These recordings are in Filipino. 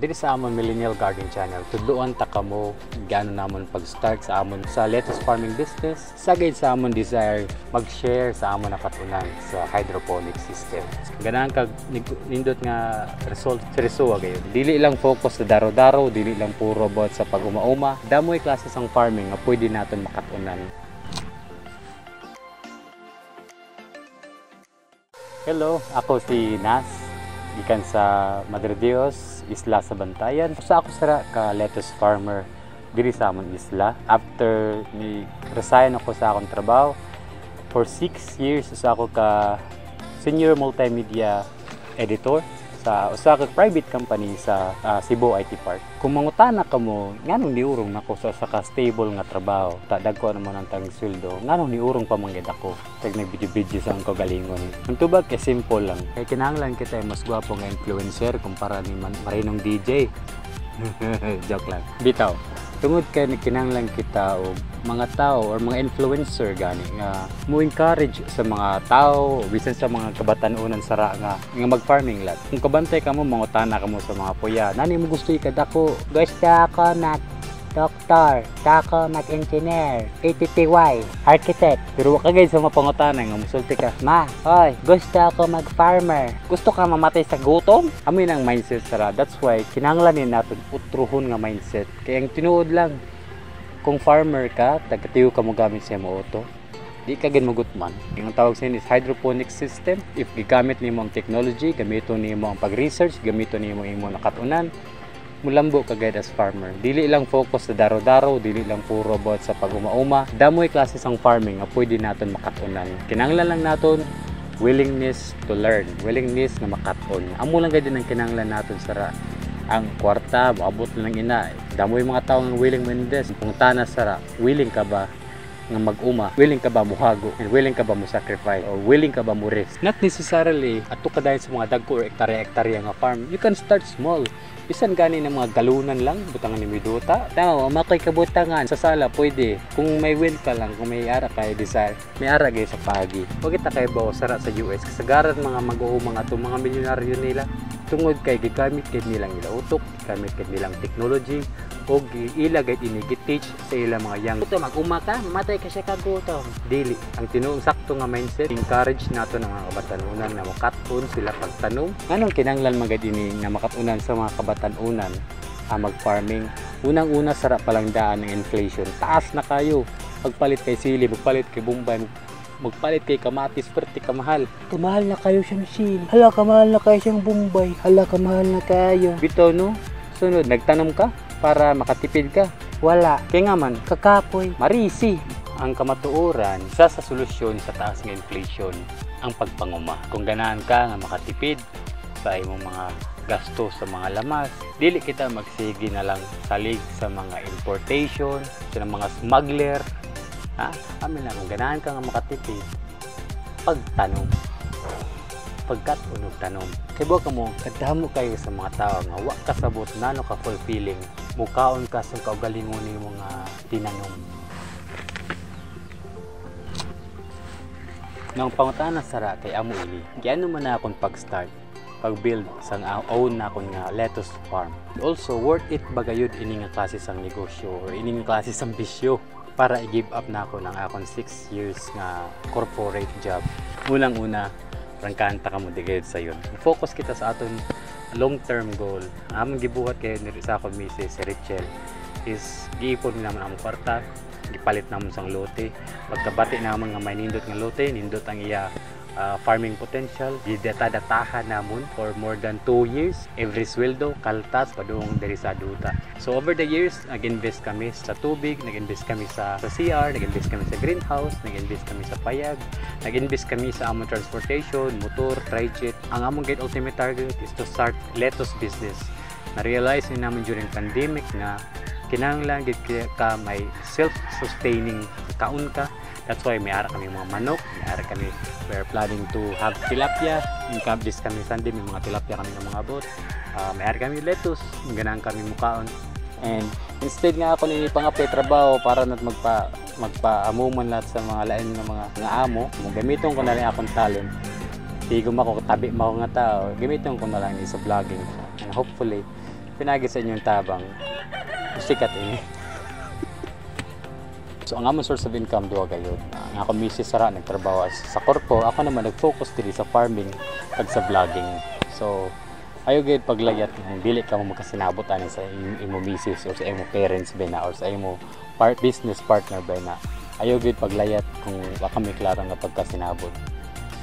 Dito sa amon Millennial Garden Channel, tudloan ta kamo gaano namon pag-start sa amon sa lettuce farming business. Sagay sa amon desire mag-share sa amon nakatunan sa hydroponic system. Ganahan kag nindot nga result seryoso gayon. Dili lang focus sa daro-daro, dili lang puro about sa pag-uma-uma. Damoy klase sang farming nga pwede naton makatunan. Hello, ako si Nas, gikan sa Madre Dios, Isla sa Bantayan. Sa ako sara ka lettuce farmer diri sa amon isla. After ni resign ako sa akong trabaho, for 6 years sa ako ka senior multimedia editor sa usa ka private company sa Cebu IT Park. Kung mangutana ka mo, nganong niurong nako sa ka stable nga trabaho, dagko naman ang tang sweldo, nganong niurong pa manggid ako. Tag nag-video sa ang kagalingon. Ang tubag kay simple lang. Kay kinahanglan kita mas gwapo nga influencer kumpara ni marinong DJ. Joke lang. Bitaw. Tungod kay kinahanglan kita og mga tao or mga influencer gani nga mo encourage sa mga tao bisan sa mga kabatan-unan sara nga mag-farming lot. Kung kabantay ka mo mangutana ka mo sa mga puya, nani mo gusto ikadako? Gusto ako doktor, ako mag-engineer, ATTY, architect. Pero kagay sa mga pangutana nga musulti ka, ma, hoy, gusto ako mag-farmer. Gusto ka mamatay sa gutom? Amoy ng mindset sara. That's why kinahanglan natin utruhon nga mindset. Kaya ang tinuod lang, kung farmer ka, tagatiyo ka mo gamit sa mo auto, di ka ginmugutman. Yung tawag sa is hydroponic system. If gigamit nimo ang technology, gamito nimo ang pag-research, gamito nimo imo nakatunan, mulambo ka gayud as farmer. Dili lang focus sa daro-daro, dili lang puro about sa pag-uma-uma. Damoy klase sang farming nga pwede naton makatunan. Kinahanglan lang naton willingness to learn, willingness na makaton. Amo lang gayud ang kinahanglan naton sara. Ang kwarta, maabot lang ina. Damoy mga tao nga willing mo-invest. Kung tana sara, willing ka ba nga mag-uma? Willing ka ba muhago? And willing ka ba mo sacrifice? Or willing ka ba mo risk? Not necessarily ato ka dahil sa mga dagko or ektarya-ektarya nga farm. You can start small. Bisan gani ng mga galunan lang, butangan ni Miduta. Tao, makay kabutangan. Sa sala, pwede. Kung may will ka lang, kung may ara kayo desire, may ara kayo sa pagi. Huwag kita kayo ba sara sa US? Kasagaran mga mag-uuma nga itong mga milyonaryo nila. Tungod kay gigamit kay nilang ila utok, gigamit kay nilang technology, o ilagay ini-teach sa ilang mga young. Ito, mag-uma ka, matay ka siya kagutom. Dili. Ang tinuong sakto nga mindset, encourage nato ng mga kabatanunan na makatun sila pagtanong. Anong kinanglan magad ini na makatunan sa mga kabatanunan mag-farming? Unang-una, sarap palang daan ng inflation. Taas na kayo. Pagpalit kay sili, magpalit kay bumbay, magpalit kay kamatis, perti kamahal. Kamahal na kayo siyang sili. Hala, kamahal na kayo siyang bumbay. Hala, kamahal na kayo. Bito, no? Sunod, nagtanong ka para makatipid ka? Wala. Kaya nga man, kakapoy, marisi. Ang kamatuoran, isa sa solusyon sa taas ng inflation, ang pagpanguma. Kung ganahan ka nga makatipid sa imong mga gasto sa mga lamas, dili kita magsigi na lang salig sa mga importation, sa mga smuggler. Amin na, kung ganahan ka nga makatipid, pagtanong. Pagkatunog tanom. Kaya ka mo, kadamo kayo sa mga tao nga wa kasabot nano ka fulfilling, mukaon ka sa kaugalingon ni mga tinanom. Nang pangutana sara kay amo ili, giano man na akong pag-start, pag-build sang own na akong nga lettuce farm. Also, worth it bagayod ini nga klase sang negosyo or ini nga klase sang bisyo para i-give up na ako ng akong 6 years nga corporate job. Unang-una, rangkanta ka mo digayod sa yun. Focus kita sa aton long-term goal. Among gibuhat kayo ni sa akong misis, si Richel, is giipon naman ang kwarta, gipalit naman sang lote. Pagkabati naman nga may nindot nga lote, nindot ang iya farming potential, gidata-datahan namon for more than 2 years. Every sweldo, kaltas, padung diri sa duta. So over the years, nag-invest kami sa tubig, nag-invest kami sa CR, nag-invest kami sa greenhouse, nag-invest kami sa payag, nag-invest kami sa among transportation, motor, tri-jet. Ang among ultimate target is to start lettuce business. Na-realize ni namin during pandemic na kinahanglan gid ka may self-sustaining kaun ka. That's why may ara kami mga manok, may ara kami, we're planning to have tilapia. Income this kami Sunday, may mga tilapia kami ng mga bot. May ara kami lettuce, ganahan kami mukaon. And instead nga ako nini pang-apply trabaho para nat magpaamuman lahat sa mga lain ng mga amo, gamiton ko na lang akong talent. Tigom ako, tabi mo ako nga tao, gamiton ko na lang sa vlogging. And hopefully, pinagi sa inyong tabang sikat ini. So ang among source of income duha gayud. Ang ako misis sara nagtrabaho sa korpo, ako naman nag-focus diri sa farming kag sa vlogging. So ayo gid paglayat kung dili ka mo makasinabot ani sa imo misis or sa imo parents ba na or sa imo business partner ba na. Ayo gid paglayat kung wa ka may klaro nga pagkasinabot.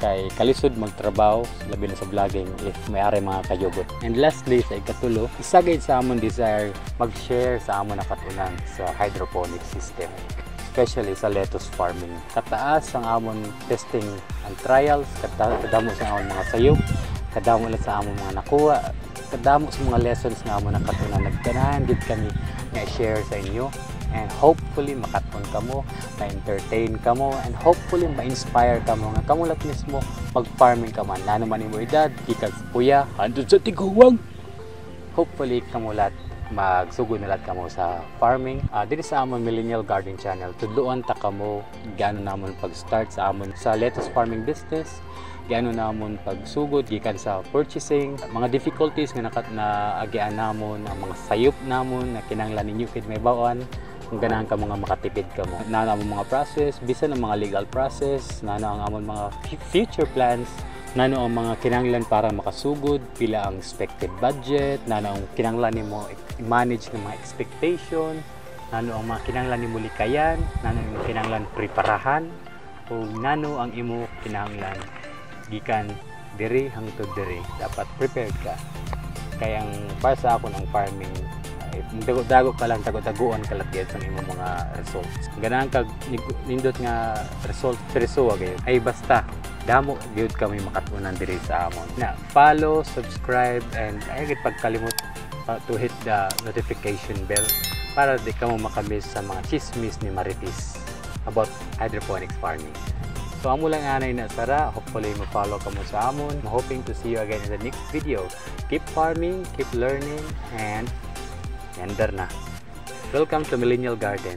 Kay kalisod magtrabaho labi na sa vlogging if may ari mga kayugot. And lastly sa ikatulo, isa gid sa amon desire mag-share sa amon nakatunan sa hydroponic system, especially sa lettuce farming. Kataas ang amon testing and trials, kadamo sa amon mga sayop, kadamo lang sa amon mga nakuha, kadamo sa mga lessons nga amon nakatunan. Nagkanahan gid kami nga share sa inyo. And hopefully makatun ka mo, ma-entertain ka mo, and hopefully ma-inspire ka mo nga kamulat mismo mag-farming ka man. Nano man imo edad, gikan sa puya, andun sa tiguwang. Hopefully kamulat magsugod nalat ka mo sa farming. Dito sa amon Millennial Garden Channel, tudloan ta ka mo gaano namon pag-start sa amon sa lettuce farming business, gaano namon pagsugod gikan sa purchasing, mga difficulties nga agian namon, ang mga sayop namon na kinahanglan ninyo kid may bawaan. Kung ganahan ka mga makatipid ka mo. Nana ang mga process, bisan ang mga legal process, nana ang amon mga future plans, nano ang mga kinahanglan para makasugod, pila ang expected budget, nano ang kinahanglan nimo i-manage ng mga expectation, nano ang mga kinahanglan nimo likayan, nano ang kinahanglan preparahan, o nano ang imo kinahanglan gikan diri hangtod diri. Dapat prepared ka. Kaya ang para sa ako ng farming, dago ka lang, tago-taguan ka lang sa imong mga results. Ganahan kag nindot nga result perso gayud ay basta damo gyud kami makatunan diri sa amon. Na follow, subscribe, and ay gid pagkalimot to hit the notification bell para di ka mo makamiss sa mga chismis ni Maritis about hydroponics farming. So amo lang anay na sara, hopefully mo-follow ka mo sa amon. I'm hoping to see you again in the next video. Keep farming, keep learning, and yandar na. Welcome to Millennial Garden.